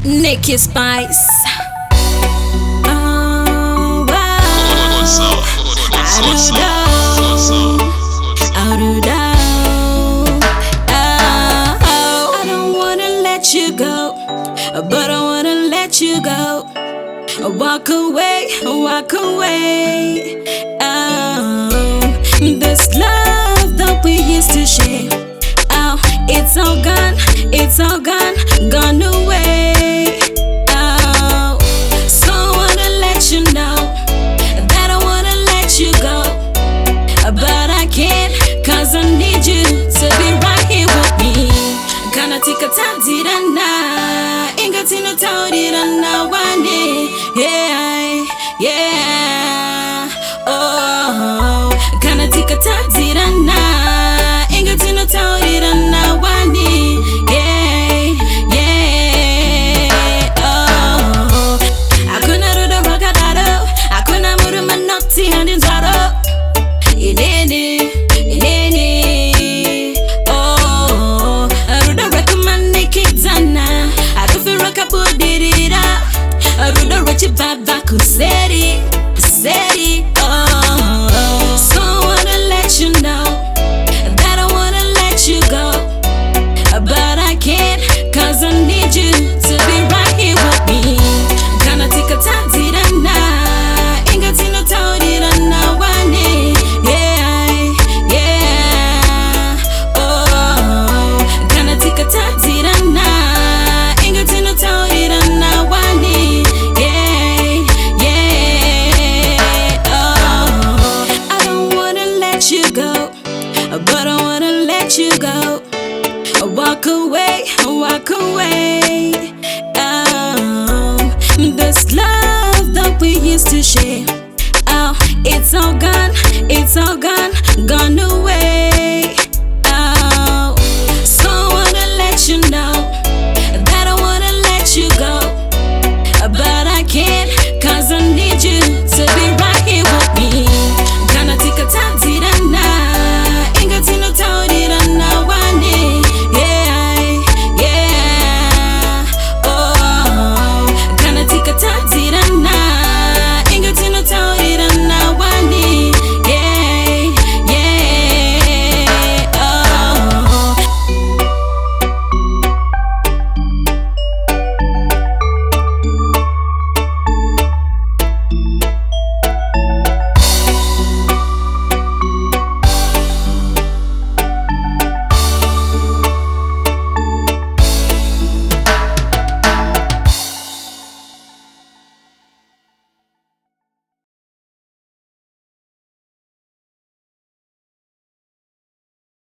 Nikkie Spice. Oh, wow. I don't wanna let you go, but I wanna let you go. Walk away, walk away. Oh, this love that we used to share. Oh, it's all gone, it's all gone, gone away. Oh, so I wanna let you know that I wanna let you go, but I can't, cause I need you to be right here with me. Tikatadzirana wani. Yeah, yeah. Oh, tikatadzirana wani. Yeah, yeah. Oh, akuna ruda rakadaro, akuna muru manoti handin zaro. Inene. Baba kuseri, oh. So I wanna let you know that I wanna let you go, but I can't, cause I need you to be right here with me. Tikatadzirana wani. Yeah, yeah. Oh, tikatadzirana wani. But I wanna let you go. Walk away, walk away. Oh, this love that we used to share. Oh, it's all gone, it's all gone.